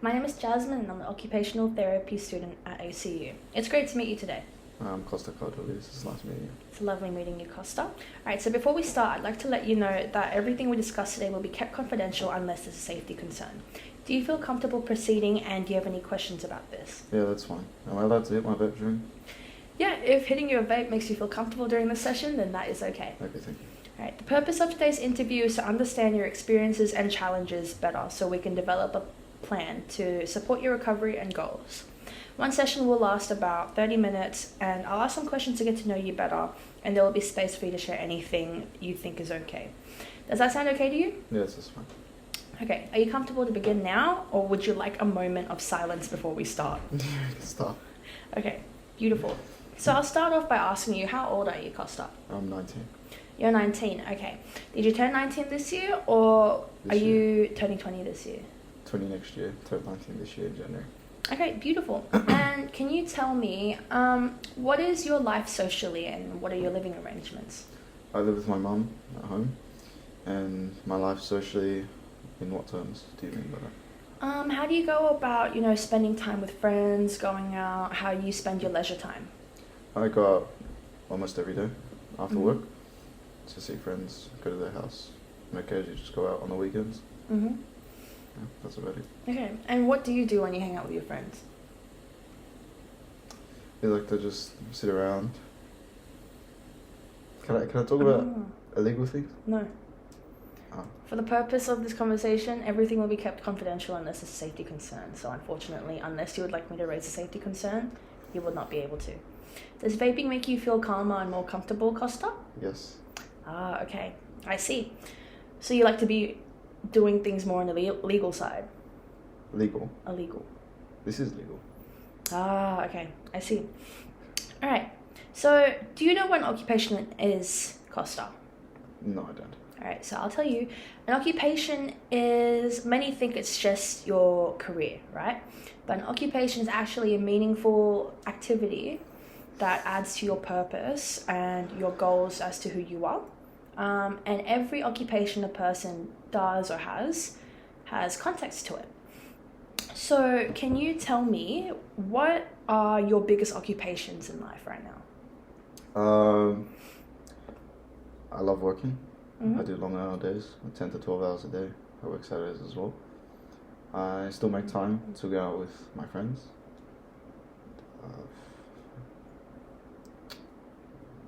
My name is Jasmine and I'm an occupational therapy student at ACU. It's great to meet you today. I'm Costa. It's nice meeting you. It's lovely meeting you, Costa. Alright, so before we start, I'd like to let you know that everything we discuss today will be kept confidential unless there's a safety concern. Do you feel comfortable proceeding, and do you have any questions about this? Yeah, that's fine. Am I allowed to hit my vape during? Yeah, if hitting your vape makes you feel comfortable during the session, then that is okay. Okay, thank you. Alright, the purpose of today's interview is to understand your experiences and challenges better so we can develop a plan to support your recovery and goals. One session will last about 30 minutes and I'll ask some questions to get to know you better, and there will be space for you to share anything you think is okay. Does that sound okay to you? Yes, that's fine. Okay, are you comfortable to begin now, or would you like a moment of silence before we start? Yeah, we can start. Okay, beautiful. So I'll start off by asking you, how old are you, Costa? I'm 19. You're 19, okay. Did you turn 19 this year, or This are year. you turning 20 this year? 20 next year. Turned 19 this year in January. Okay, beautiful. And can you tell me, what is your life socially and what are your living arrangements? I live with my mum at home, and my life socially. In what terms do you mean by that? How do you go about, spending time with friends, going out, how you spend your leisure time? I go out almost every day after Mhm. work to see friends, go to their house, and occasionally just go out on the weekends. Mm-hmm. Yeah, that's about it. Okay, and what do you do when you hang out with your friends? We like to just sit around. Can I talk about illegal things? No. Oh. For the purpose of this conversation, everything will be kept confidential unless it's a safety concern. So unfortunately, unless you would like me to raise a safety concern, you would not be able to. Does vaping make you feel calmer and more comfortable, Costa? Yes. Ah, okay. I see. So you like to be doing things more on the legal side? Legal. Illegal. This is legal. Ah, okay. I see. All right. So do you know what an occupation is, Costa? No, I don't. Alright, so I'll tell you, an occupation is, many think it's just your career, right? But an occupation is actually a meaningful activity that adds to your purpose and your goals as to who you are. And every occupation a person does or has context to it. So can you tell me, what are your biggest occupations in life right now? I love working. Mm-hmm. I do long hour days, 10 to 12 hours a day. I work Saturdays as well. I still make time to go out with my friends.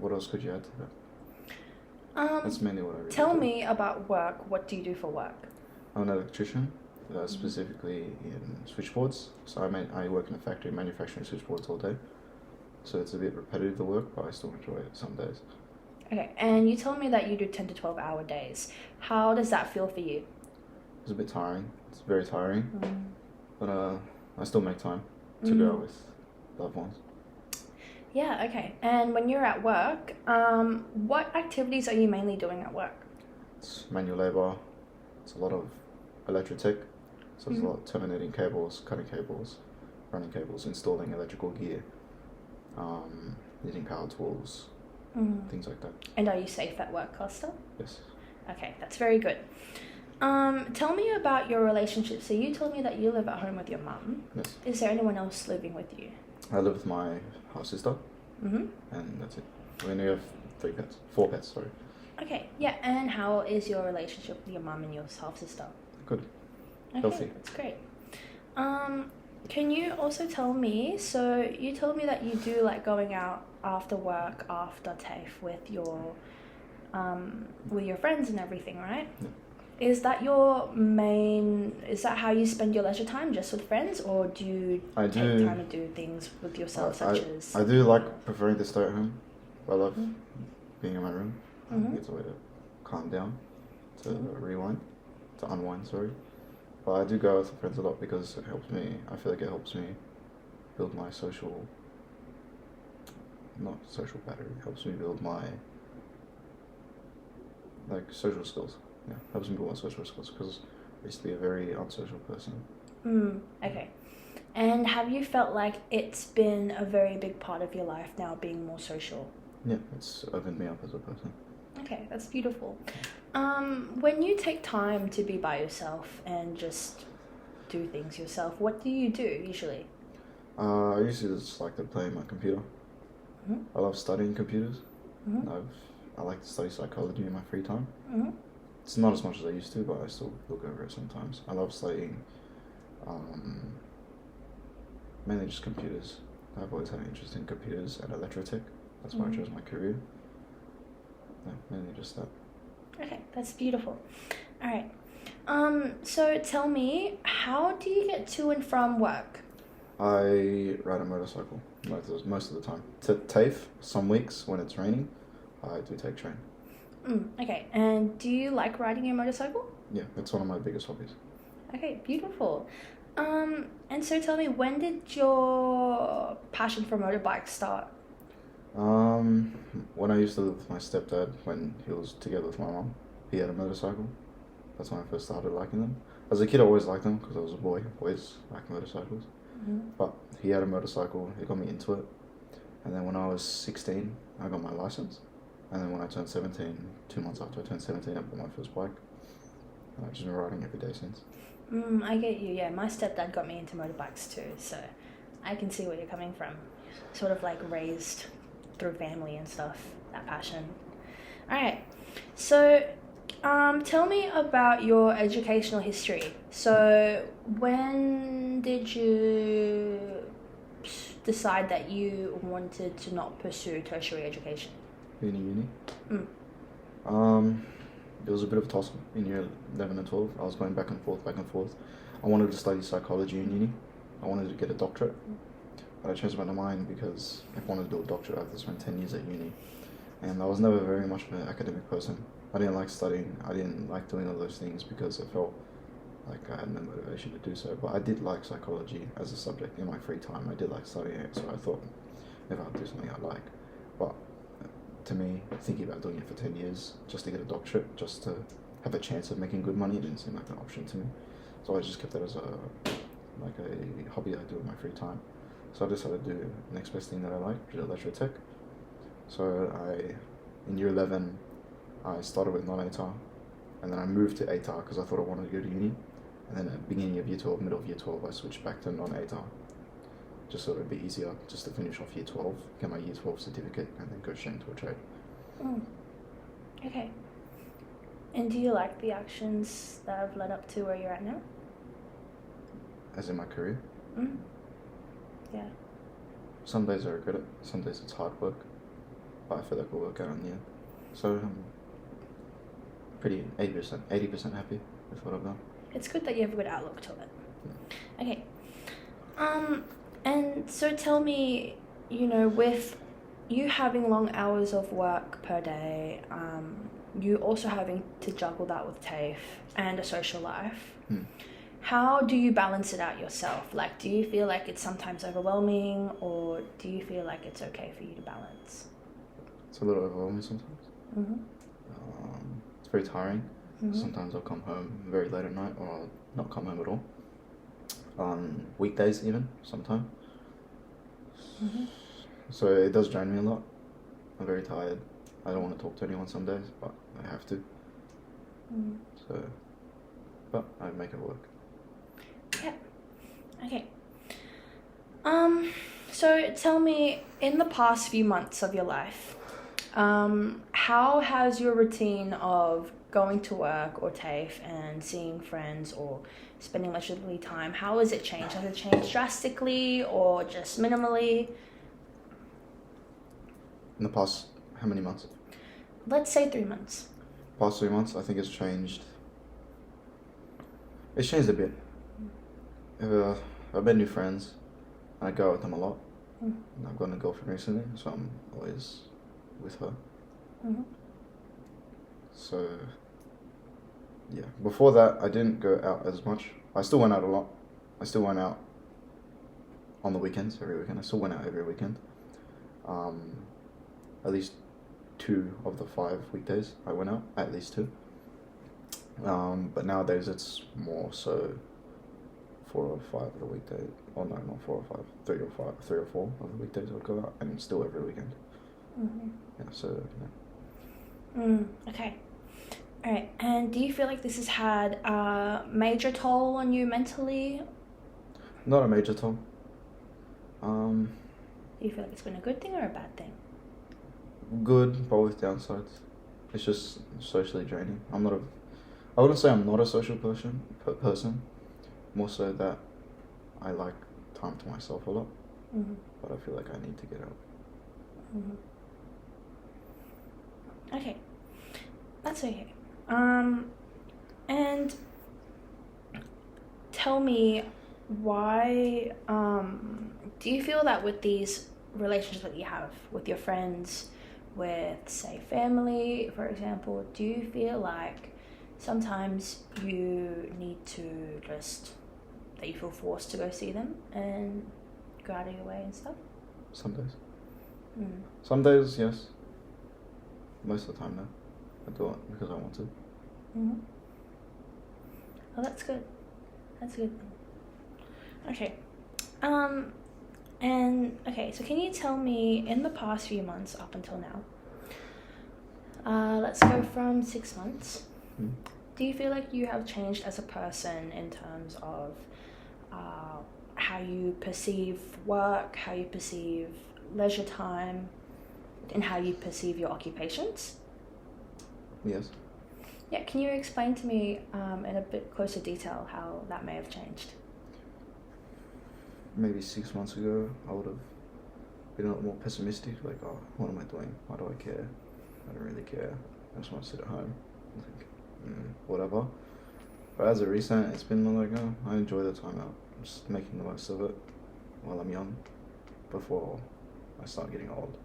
What else could you add to that? That's mainly what I really Tell do. me about work. What do you do for work? I'm an electrician, specifically in switchboards. So I work in a factory manufacturing switchboards all day. So it's a bit repetitive, the work, but I still enjoy it some days. Okay, and you told me that you do 10 to 12 hour days. How does that feel for you? It's a bit tiring. It's very tiring. But I still make time to go out with loved ones. Yeah, okay. And when you're at work, what activities are you mainly doing at work? It's manual labour. It's a lot of electric tech. So it's a lot of terminating cables, cutting cables, running cables, installing electrical gear, using power tools, things like that. And are you safe at work, Costa? Yes. Okay, that's very good. Tell me about your relationship. So you told me that you live at home with your mum. Yes. Is there anyone else living with you? I live with my half sister, and that's it. We only have 4 pets, sorry. Okay, yeah. And how is your relationship with your mum and your half sister? Good. Okay, Healthy. that's great. Can you also tell me, so you told me that you do like going out after work, after TAFE with your friends and everything, right? Yeah. Is that how you spend your leisure time, just with friends, or do you take time to do things with yourself, such as... I do like preferring to stay at home. I love being in my room. It's a way to calm down, to unwind, sorry. But I do go out with friends a lot because it helps me, I feel like it helps me build my not social battery, it helps me build my, social skills. Yeah, helps me build my social skills because I used to be a very unsocial person. Okay. And have you felt like it's been a very big part of your life now, being more social? Yeah, it's opened me up as a person. Okay, that's beautiful. When you take time to be by yourself and just do things yourself. What do you do usually? I usually just like to play my computer. Mm-hmm. I love studying computers. Mm-hmm. I like to study psychology in my free time. Mm-hmm. It's not as much as I used to, but I still look over it sometimes. I love studying mainly just computers. I've always had an interest in computers and electrotech. That's why I chose my career. Yeah, mainly just that. Okay, that's beautiful. All right. So tell me, how do you get to and from work? I ride a motorcycle most of the time. TAFE, some weeks when it's raining, I do take train. Okay, and do you like riding your motorcycle? Yeah, it's one of my biggest hobbies. Okay, beautiful. And so tell me, when did your passion for motorbikes start? When I used to live with my stepdad, when he was together with my mom, he had a motorcycle. That's when I first started liking them. As a kid, I always liked them because I was a boy, always liked motorcycles. But he had a motorcycle, he got me into it. And then when I was 16, I got my license. And then when I turned 17, 2 months after I turned 17, I bought my first bike. And I've just been riding every day since. I get you, yeah. My stepdad got me into motorbikes too, so I can see where you're coming from. Sort of like raised through family and stuff, that passion. Alright, so tell me about your educational history. So when did you decide that you wanted to not pursue tertiary education? Uni. It was a bit of a toss-up in year 11 and 12. I was going back and forth. I wanted to study psychology in uni. I wanted to get a doctorate. But I changed my mind because if I wanted to do a doctorate, I had to spend 10 years at uni. And I was never very much of an academic person. I didn't like studying. I didn't like doing all those things because I felt like I had no motivation to do so. But I did like psychology as a subject in my free time. I did like studying it, so I thought if I'd do something I like. But to me, thinking about doing it for 10 years just to get a doctorate, just to have a chance of making good money, didn't seem like an option to me. So I just kept that as a hobby I do in my free time. So I decided to do the next best thing that I like, which is electrotech. So in year 11, I started with non-ATAR, and then I moved to ATAR because I thought I wanted to go to uni. And then at the beginning of year 12, middle of year 12, I switched back to non-ATAR. Just so it would be easier just to finish off year 12, get my year 12 certificate, and then go straight into a trade. Okay. And do you like the actions that have led up to where you're at now? As in my career? Yeah. Some days I regret it, some days it's hard work, but I feel like we'll work out in the end. So I'm pretty 80% happy with what I've done. It's good that you have a good outlook to it. Yeah. Okay. And so tell me, with you having long hours of work per day, you also having to juggle that with TAFE and a social life, how do you balance it out yourself? Like, do you feel like it's sometimes overwhelming, or do you feel like it's okay for you to balance? It's a little overwhelming sometimes. It's very tiring. Sometimes I'll come home very late at night, or I'll not come home at all. On weekdays even, sometimes. So it does drain me a lot. I'm very tired. I don't want to talk to anyone some days, but I have to. So, but I make it work. Yeah. Okay. So tell me, in the past few months of your life, how has your routine of going to work or TAFE and seeing friends or spending leisurely time, how has it changed? Has it changed drastically or just minimally? In the past, how many months? Let's say 3 months. Past 3 months, I think it's changed. It's changed a bit. I've met new friends. I go out with them a lot. And I've gotten a girlfriend recently, so I'm always with her. So, yeah. Before that, I didn't go out as much. I still went out a lot. I still went out on the weekends, every weekend. I still went out every weekend. At least 2 of the 5 weekdays I went out, at least 2. But nowadays it's more so 4 or 5 of the weekday. Oh no, not 4 or 5, 3 or 4 of the weekdays I'll go out, and still every weekend. Yeah, so yeah. Okay. All right. And do you feel like this has had a major toll on you mentally? Not a major toll. Do you feel like it's been a good thing or a bad thing? Good, but with downsides. It's just socially draining. I wouldn't say I'm not a social person. More so that I like time to myself a lot. Mm-hmm. But I feel like I need to get out. Mm-hmm. Okay. That's okay. And tell me why, do you feel that with these relationships that you have with your friends, with, say, family, for example, do you feel like sometimes you need to that you feel forced to go see them and go out of your way and stuff? Some days. Mm. Some days, yes. Most of the time, no. I do it because I want to. Mm-hmm. Oh, that's good. That's good. Okay. And okay, so can you tell me in the past few months up until now, let's go from 6 months. Do you feel like you have changed as a person in terms of how you perceive work, how you perceive leisure time, and how you perceive your occupations? Yes. Yeah, can you explain to me in a bit closer detail how that may have changed? Maybe 6 months ago, I would have been a lot more pessimistic. Like, oh, what am I doing? Why do I care? I don't really care. I just want to sit at home and think, whatever. But as of recent, it's been like, oh, I enjoy the time out. I'm just making the most of it while I'm young, before I start getting old,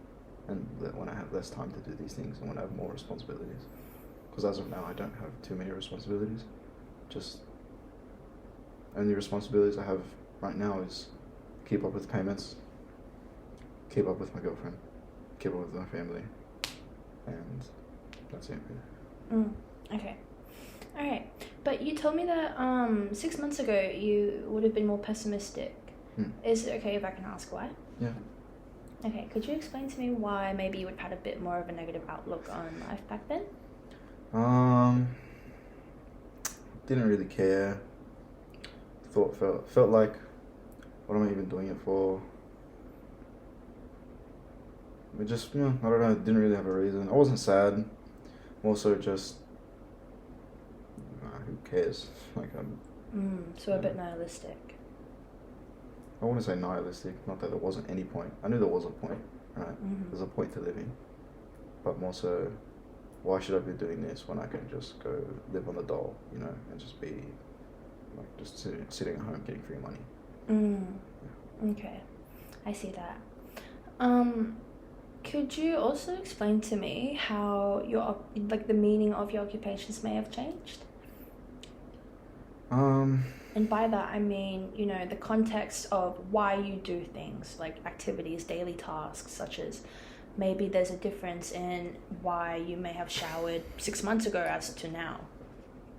and when I have less time to do these things and when I have more responsibilities. Because as of now, I don't have too many responsibilities. Just only responsibilities I have right now is keep up with payments, keep up with my girlfriend, keep up with my family, and that's it. Okay. All right. But you told me that 6 months ago you would have been more pessimistic. Is it okay if I can ask why? Yeah. Okay. Could you explain to me why maybe you would have had a bit more of a negative outlook on life back then? Didn't really care. Felt like, what am I even doing it for? It just, I don't know, didn't really have a reason. I wasn't sad. More so just, who cares? Like, So a bit nihilistic. I wouldn't say nihilistic, not that there wasn't any point. I knew there was a point, right? Mm-hmm. There's a point to living. But more so, why should I be doing this when I can just go live on the dole, and just be like just sitting at home getting free money. Yeah. Okay, I see that. Could you also explain to me how the meaning of your occupations may have changed? And by that I mean, the context of why you do things, like activities, daily tasks, such as maybe there's a difference in why you may have showered 6 months ago as to now,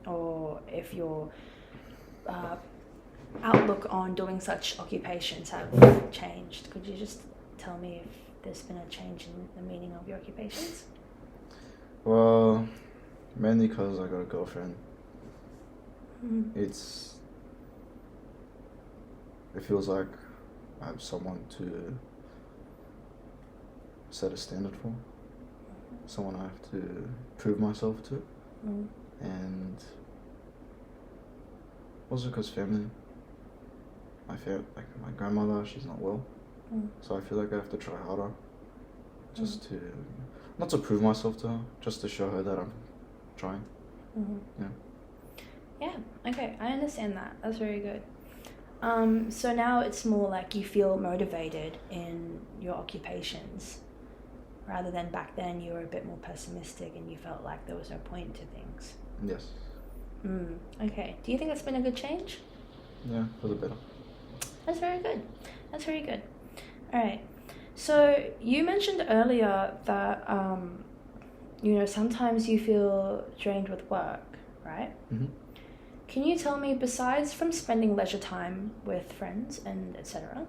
or if your outlook on doing such occupations have changed. Could you just tell me if there's been a change in the meaning of your occupations? Well, mainly because I got a girlfriend. It feels like I have someone to set a standard for, someone I have to prove myself to, and also because family. My grandmother, she's not well, so I feel like I have to try harder, just to, not to prove myself to her, just to show her that I'm trying. Yeah, okay, I understand that. That's very good. So now it's more like you feel motivated in your occupations, rather than back then you were a bit more pessimistic and you felt like there was no point to things. Yes. Okay. Do you think that's been a good change? Yeah, for the better. That's very good. That's very good. All right. So you mentioned earlier that, sometimes you feel drained with work, right? Can you tell me, besides from spending leisure time with friends and etc.,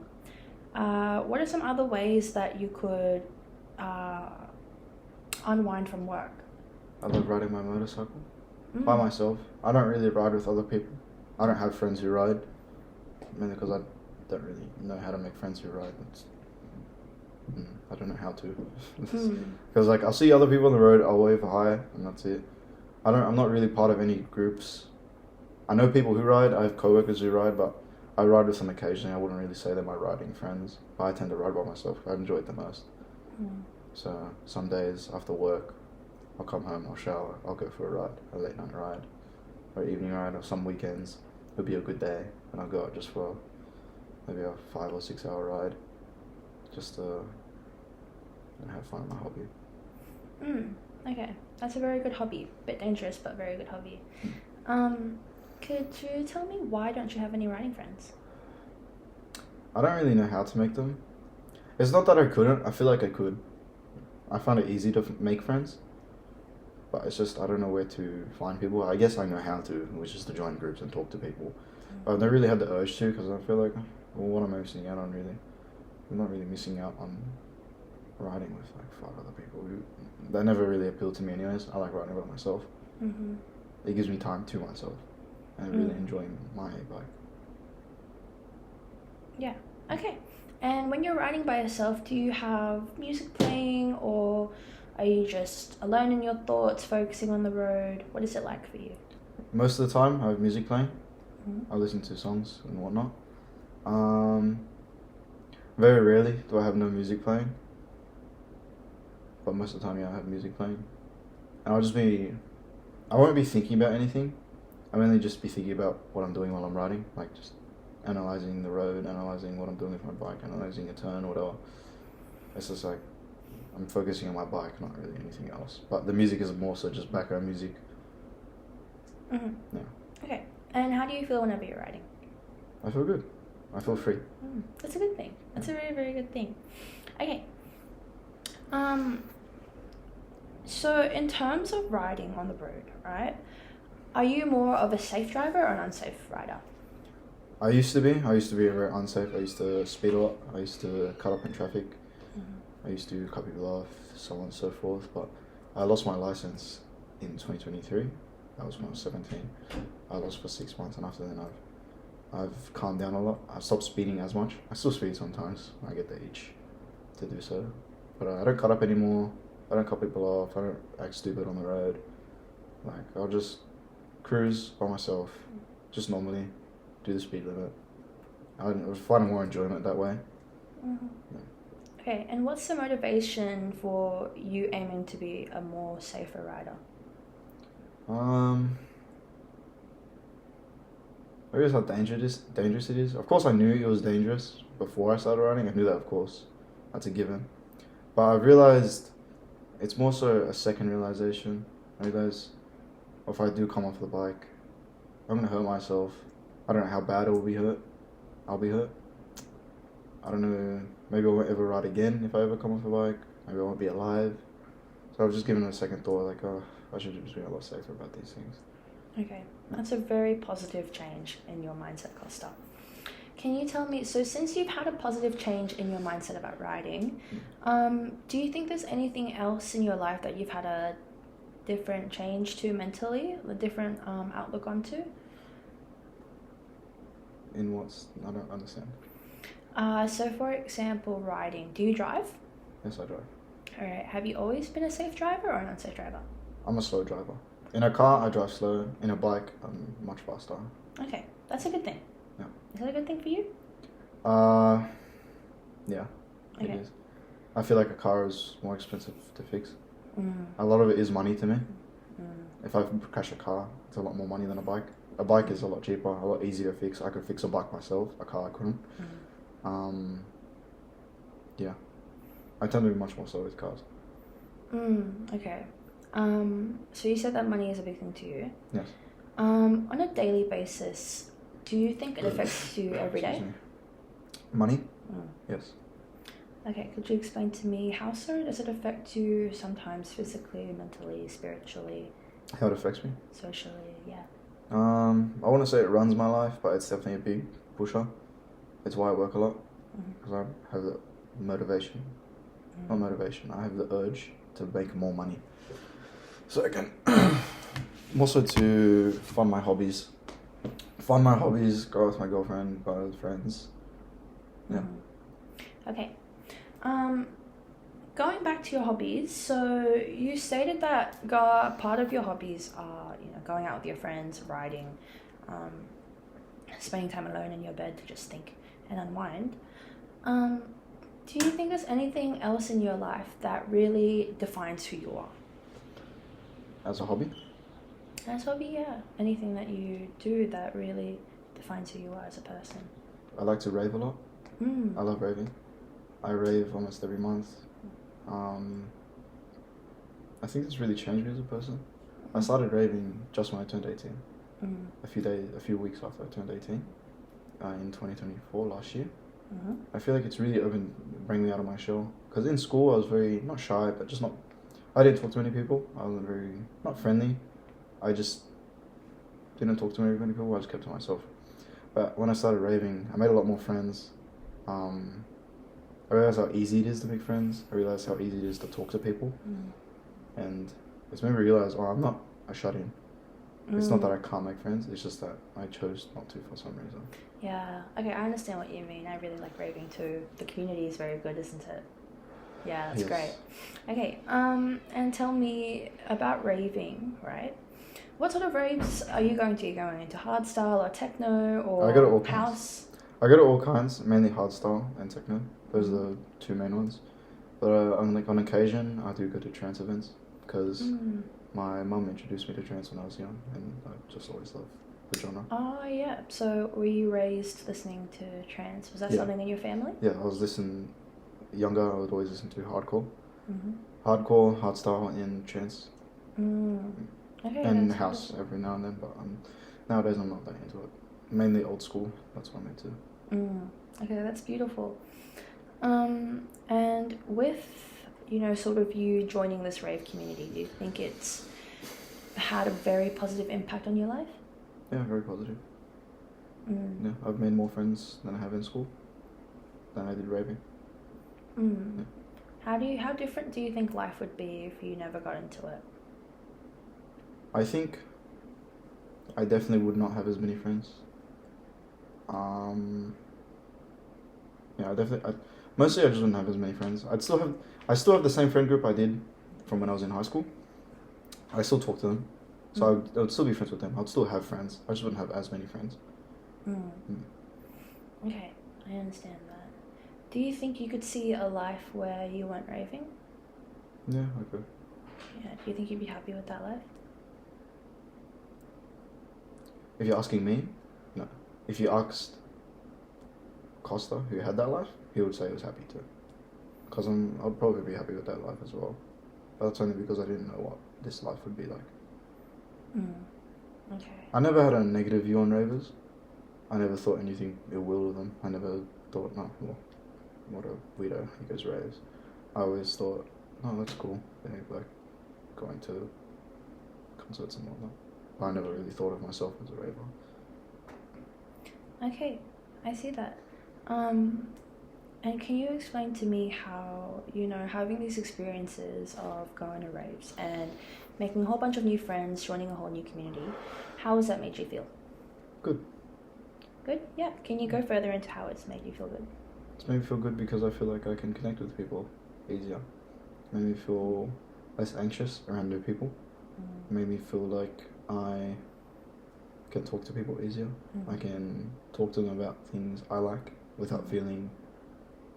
what are some other ways that you could unwind from work? I love riding my motorcycle. by myself. I don't really ride with other people. I don't have friends who ride, mainly because I don't really know how to make friends who ride. I don't know how to. Because like I'll see other people on the road, I'll wave hi, and that's it. I'm not really part of any groups. I know people who ride. I have coworkers who ride, but I ride with them occasionally. I wouldn't really say they're my riding friends. But I tend to ride by myself. I enjoy it the most. So some days after work, I'll come home, I'll shower, I'll go for a ride, a late night ride, or evening ride, or some weekends. It'll be a good day, and I'll go out just for maybe a 5 or 6 hour ride, just to have fun with my hobby. Okay, that's a very good hobby. Bit dangerous, but very good hobby. Could you tell me why don't you have any riding friends? I don't really know how to make them. It's not that I couldn't, I feel like I could. I find it easy to make friends, but it's just I don't know where to find people. I guess I know how to, which is to join groups and talk to people. But I've never really had the urge to, because I feel like, well, what am I missing out on really? I'm not really missing out on riding with like 5 other people. That never really appealed to me anyways. I like riding by myself. It gives me time to myself and really enjoying my bike. Yeah, okay. And when you're riding by yourself, do you have music playing, or are you just alone in your thoughts, focusing on the road? What is it like for you? Most of the time, I have music playing. I listen to songs and whatnot. Very rarely do I have no music playing. But most of the time, yeah, I have music playing. And I won't be thinking about anything. I'll mainly just be thinking about what I'm doing while I'm riding. Like just analysing the road, analysing what I'm doing with my bike, analysing a turn or whatever. It's just like, I'm focusing on my bike, not really anything else. But the music is more so just background music. Yeah. Okay. And how do you feel whenever you're riding? I feel good. I feel free. That's a good thing. That's a very, very good thing. Okay. So in terms of riding on the road, right, are you more of a safe driver or an unsafe rider? I used to be very unsafe. I used to speed a lot. I used to cut up in traffic. I used to cut people off, so on and so forth. But I lost my license in 2023. That was when I was 17. I lost for 6 months, and after then I've calmed down a lot. I've stopped speeding as much. I still speed sometimes. I get the itch to do so. But I don't cut up anymore. I don't cut people off. I don't act stupid on the road. Like, I'll just cruise by myself, just normally do the speed limit. I was finding more enjoyment that way. Yeah. Okay, and what's the motivation for you aiming to be a more safer rider? I realize how dangerous it is. Of course, I knew it was dangerous before I started riding. I knew that, of course. That's a given. But I realized it's more so a second realization. I realize if I do come off the bike, I'm going to hurt myself. I don't know how bad I'll be hurt. I don't know, maybe I won't ever ride again if I ever come off the bike. Maybe I won't be alive. So I was just giving it a second thought, like, I should just be a lot safer about these things. Okay, that's a very positive change in your mindset, Kosta. Can you tell me, so since you've had a positive change in your mindset about riding, do you think there's anything else in your life that you've had a different change to mentally, a different outlook onto? In what? I don't understand. So for example, riding. Do you drive? Yes, I drive. Alright, have you always been a safe driver or an unsafe driver? I'm a slow driver. In a car, I drive slow. In a bike, I'm much faster. Okay, that's a good thing. Yeah. Is that a good thing for you? Yeah, okay. It is. I feel like a car is more expensive to fix. A lot of it is money to me. If I crash a car, it's a lot more money than a bike. A bike is a lot cheaper, a lot easier to fix. I could fix a bike myself. A car I couldn't. Yeah. I tend to be much more slow with cars. Okay. So you said that money is a big thing to you. Yes. On a daily basis, do you think it affects you every day? Money? Yes. Okay, could you explain to me how so? Does it affect you sometimes physically, mentally, spiritually? How it affects me? Socially, yeah. I want to say it runs my life, but it's definitely a big pusher. It's why I work a lot, because I have the motivation. Not motivation, I have the urge to make more money. So I can Also to fund my hobbies. Fund my hobbies, go out with my girlfriend, go out with friends. Yeah. Okay. Going back to your hobbies, so you stated that part of your hobbies are, going out with your friends, riding, spending time alone in your bed to just think and unwind. Do you think there's anything else in your life that really defines who you are? As a hobby? As a hobby, yeah. Anything that you do that really defines who you are as a person. I like to rave a lot. I love raving. I rave almost every month. I think it's really changed me as a person. I started raving just when I turned 18. A few weeks after I turned 18, in 2024, last year. I feel like it's really bring me out of my shell. Because in school I was very, not shy, but just not, I didn't talk to many people. I wasn't very, not friendly. I just didn't talk to many people. I just kept to myself. But when I started raving, I made a lot more friends. I realized how easy it is to make friends. I realized how easy it is to talk to people. And it's made me realize, I'm not a shut-in. It's not that I can't make friends, it's just that I chose not to for some reason. Yeah, okay, I understand what you mean. I really like raving too. The community is very good, isn't it? Yeah, that's great. Okay, and tell me about raving, right? What sort of raves are you going to? Are you going into hardstyle or techno or I go to all house? I go to all kinds, mainly hardstyle and techno. Those are the two main ones. But on occasion, I do go to trance events because my mum introduced me to trance when I was young, and I just always loved the genre. Oh, yeah. So were you raised listening to trance? Was that something in your family? Yeah, I was listening. Younger, I would always listen to hardcore. Hardcore, hardstyle, and trance. Okay, and house every now and then, but nowadays I'm not that into it. Mainly old school, that's what I'm into. Okay, that's beautiful. And with, sort of you joining this rave community, do you think it's had a very positive impact on your life? Yeah, very positive. Yeah, I've made more friends than I have in school, than I did raving. Yeah. How different do you think life would be if you never got into it? I think I definitely would not have as many friends. Mostly I just wouldn't have as many friends. I still have the same friend group I did from when I was in high school. I still talk to them, so I would still be friends with them. I'd still have friends. I just wouldn't have as many friends. Okay, I understand that. Do you think you could see a life where you weren't raving? Yeah, I could. Yeah, do you think you'd be happy with that life? If you're asking me, no. If you asked Kosta, who had that life, he would say he was happy too. Because I'd probably be happy with that life as well. But that's only because I didn't know what this life would be like. Okay. I never had a negative view on ravers. I never thought anything ill will of them. I never thought, what a weirdo, he goes raves. I always thought, that's cool. They're like going to concerts and whatnot. I never really thought of myself as a raver. Okay, I see that. And can you explain to me how, having these experiences of going to raves and making a whole bunch of new friends, joining a whole new community, how has that made you feel? Good. Good? Yeah. Can you go further into how it's made you feel good? It's made me feel good because I feel like I can connect with people easier. It made me feel less anxious around new people. It made me feel like I can talk to people easier. I can talk to them about things I like without feeling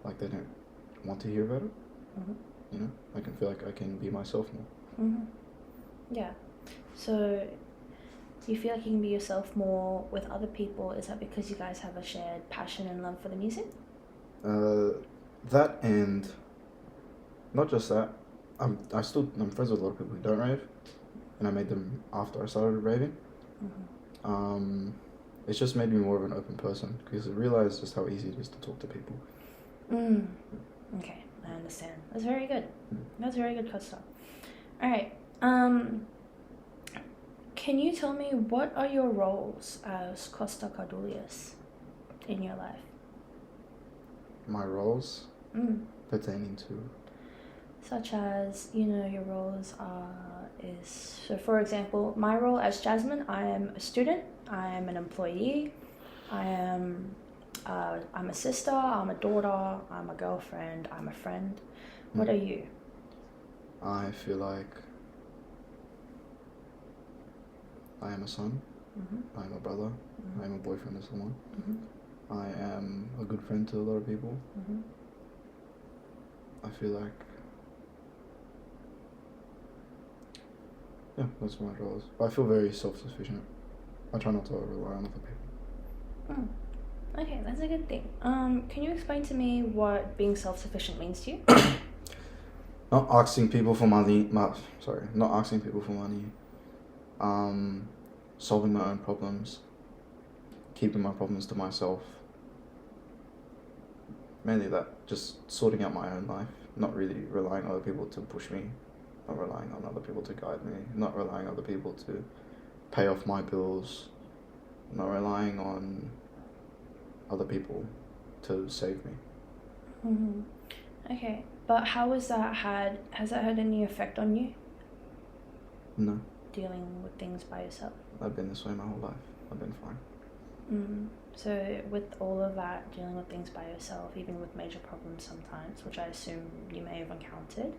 like they don't want to hear about it. I can feel like I can be myself more. Yeah. So you feel like you can be yourself more with other people. Is that because you guys have a shared passion and love for the music? That, and not just that. I'm friends with a lot of people who don't rave, and I made them after I started raving. It's just made me more of an open person because I realized just how easy it is to talk to people. Okay, I understand. That's very good. That's very good, Kosta. All right. Can you tell me what are your roles as Kosta Cardulius in your life? My roles pertaining to, such as your roles are is, so for example, my role as Jasmine, I am a student, I am an employee, I'm a sister, I'm a daughter, I'm a girlfriend, I'm a friend. What are you? I feel like I am a son, I am a brother, I am a boyfriend to someone, I am a good friend to a lot of people. I feel like, yeah, that's what my role is. I feel very self-sufficient. I try not to rely on other people. Okay, that's a good thing. Can you explain to me what being self-sufficient means to you? Not asking people for money. Not asking people for money. Solving my own problems. Keeping my problems to myself. Mainly that. Just sorting out my own life. Not really relying on other people to push me. Not relying on other people to guide me. Not relying on other people to pay off my bills. Not relying on other people to save me. Okay, but has that had any effect on you? No. Dealing with things by yourself? I've been this way my whole life. I've been fine. So with all of that, dealing with things by yourself, even with major problems sometimes, which I assume you may have encountered,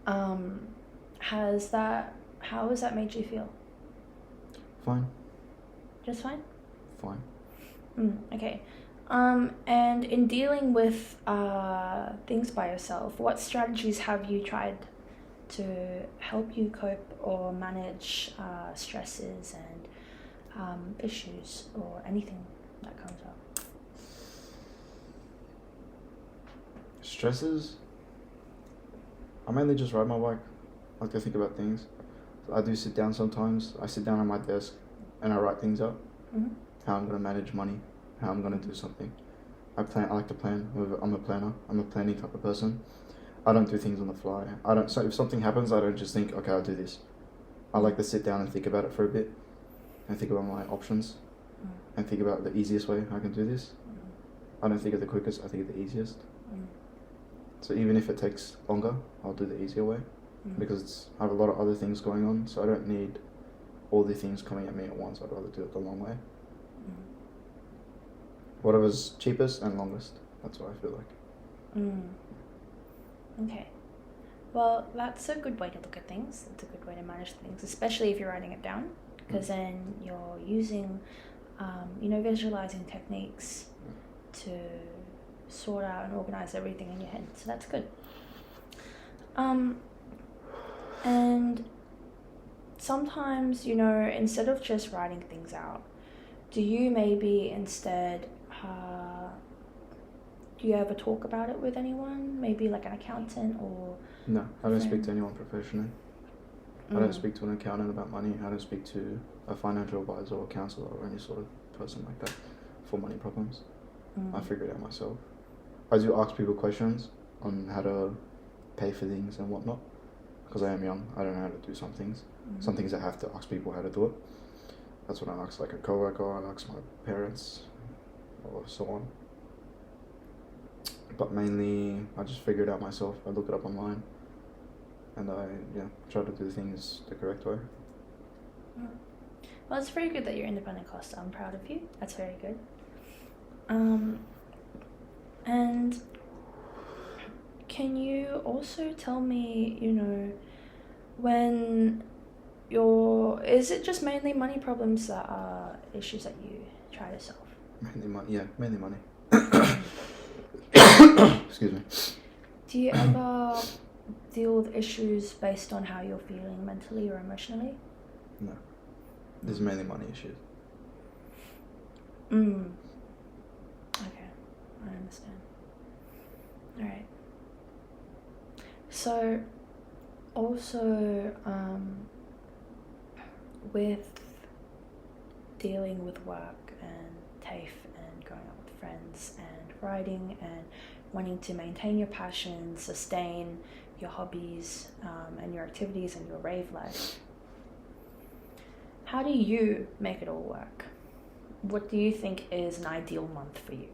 how has that made you feel? Fine. Just fine? Fine. Okay. And in dealing with things by yourself, what strategies have you tried to help you cope or manage stresses and issues or anything that comes up? Stresses? I mainly just ride my bike. I like to think about things. So I do sit down sometimes. I sit down at my desk and I write things up. How I'm going to manage money. How I'm going to do something. I like to plan. I'm a planner. I'm a planning type of person. I don't do things on the fly. So if something happens, I don't just think, okay, I'll do this. I like to sit down and think about it for a bit. And think about my options. And think about the easiest way I can do this. I don't think of the quickest, I think of the easiest. So even if it takes longer, I'll do the easier way. Because I have a lot of other things going on, so I don't need all the things coming at me at once. I'd rather do it the long way. Whatever's cheapest and longest. That's what I feel like. Okay. Well, that's a good way to look at things. It's a good way to manage things, especially if you're writing it down, because then you're using, visualizing techniques to sort out and organize everything in your head. So that's good. And sometimes, instead of just writing things out, do you maybe instead, do you ever talk about it with anyone? Maybe like an accountant or... No, I don't speak to anyone professionally. I don't speak to an accountant about money. I don't speak to a financial advisor or counselor or any sort of person like that for money problems. I figure it out myself. I do ask people questions on how to pay for things and whatnot. Because I am young, I don't know how to do some things. Some things I have to ask people how to do it. That's when I ask like a coworker, I ask my parents, or so on. But mainly, I just figure it out myself. I look it up online, and I try to do things the correct way. Well, it's very good that you're independent, Kosta. I'm proud of you. That's very good. And can you also tell me, when is it just mainly money problems that are issues that you try to solve? Mainly money. Excuse me. Do you ever deal with issues based on how you're feeling mentally or emotionally? No. There's mainly money issues. Okay, I understand. Alright. So, also, with dealing with work and TAFE and going out with friends and writing and wanting to maintain your passion, sustain your hobbies and your activities and your rave life, how do you make it all work? What do you think is an ideal month for you?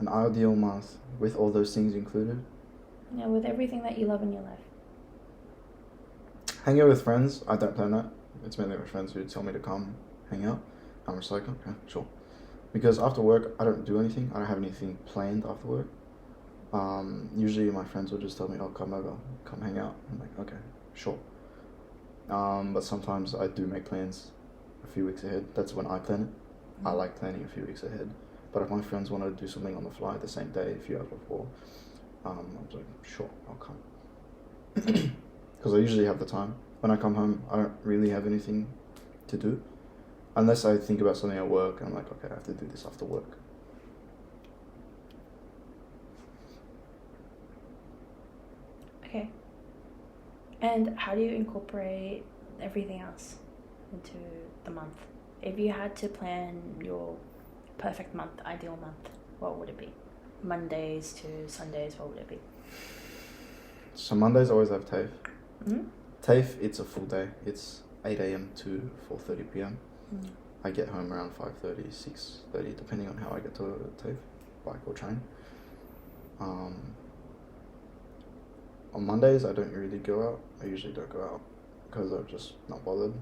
An ideal month with all those things included? Yeah, with everything that you love in your life. Hanging out with friends, I don't plan that. It's mainly my friends who tell me to come hang out. I'm just like, okay, sure. Because after work, I don't do anything. I don't have anything planned after work. Usually my friends will just tell me, oh, come over, come hang out. I'm like, okay, sure. But sometimes I do make plans a few weeks ahead. That's when I plan it. I like planning a few weeks ahead. But if my friends want to do something on the fly the same day, a few hours before, I'm like, sure, I'll come. Because I usually have the time. When I come home, I don't really have anything to do. Unless I think about something at work, and I'm like, okay, I have to do this after work. Okay. And how do you incorporate everything else into the month? If you had to plan your perfect month, ideal month, what would it be? Mondays to Sundays, what would it be? So Mondays I always have TAFE. Mm-hmm. TAFE, it's a full day. It's 8 a.m. to 4:30 p.m. Mm. I get home around 5:30, 6:30, depending on how I get to TAFE, bike or train. On Mondays, I don't really go out. I usually don't go out because I'm just not bothered.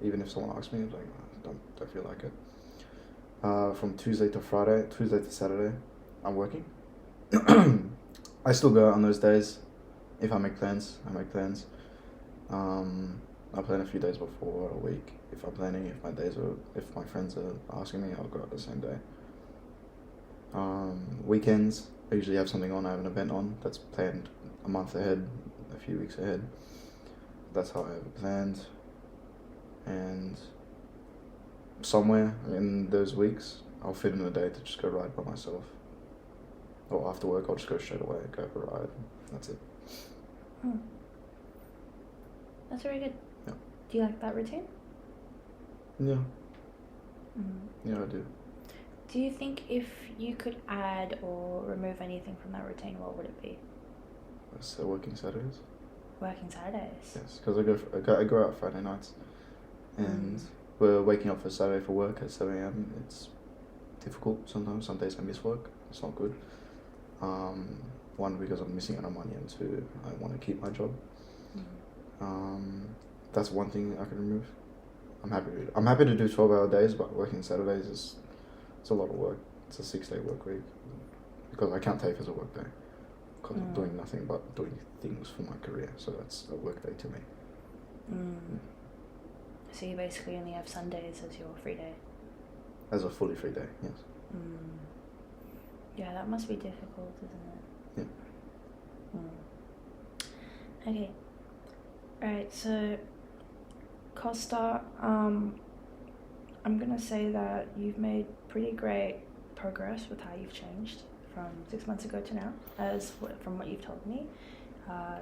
Even if someone asks me, I'm like, don't feel like it. From Tuesday to Saturday, I'm working. I still go out on those days. If I make plans, I make plans. I plan a few days before, a week. If I'm planning, if my friends are asking me, I'll go out the same day. Weekends, I usually have something on. I have an event on that's planned a month ahead, a few weeks ahead. That's how I have it planned. And somewhere in those weeks, I'll fit in a day to just go ride by myself. Or after work, I'll just go straight away, go for a ride. That's it. That's very good. Yeah. Do you like that routine? Yeah. Mm-hmm. Yeah, I do. Do you think if you could add or remove anything from that routine, what would it be? So working Saturdays. Working Saturdays? Yes, because I go out Friday nights, and we're waking up for Saturday for work at 7 a.m. It's difficult sometimes. Some days I miss work. It's not good. One, because I'm missing out on money, and two, I want to keep my job. That's one thing I can remove. I'm happy to do 12-hour days, but working Saturdays it's a lot of work. It's a 6-day work week because I can't take as a work day because I'm doing nothing but doing things for my career. So that's a work day to me. So you basically only have Sundays as your free day? As a fully free day, yes. Yeah, that must be difficult, isn't it? Yeah. Okay. Alright, so Kosta, I'm gonna say that you've made pretty great progress with how you've changed from 6 months ago to now, from what you've told me.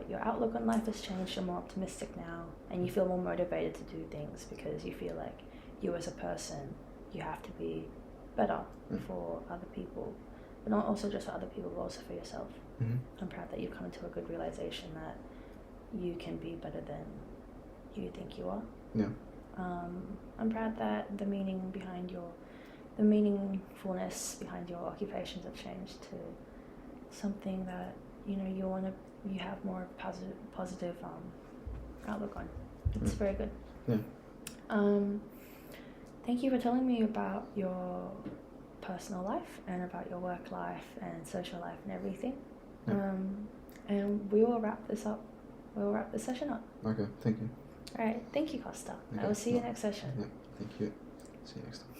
Your outlook on life has changed, you're more optimistic now, and you feel more motivated to do things because you feel like you as a person, you have to be better for other people, but not also just for other people, but also for yourself. I'm proud that you've come to a good realization that you can be better than you think you are. Yeah. I'm proud that the meaningfulness behind your occupations have changed to something that you have more positive outlook on. It's very good. Yeah. Thank you for telling me about your personal life and about your work life and social life and everything. Yeah. And we will wrap this up. We'll wrap this session up. Okay, thank you. All right, thank you, Kosta. Okay. I will see you next session. Yeah, thank you. See you next time.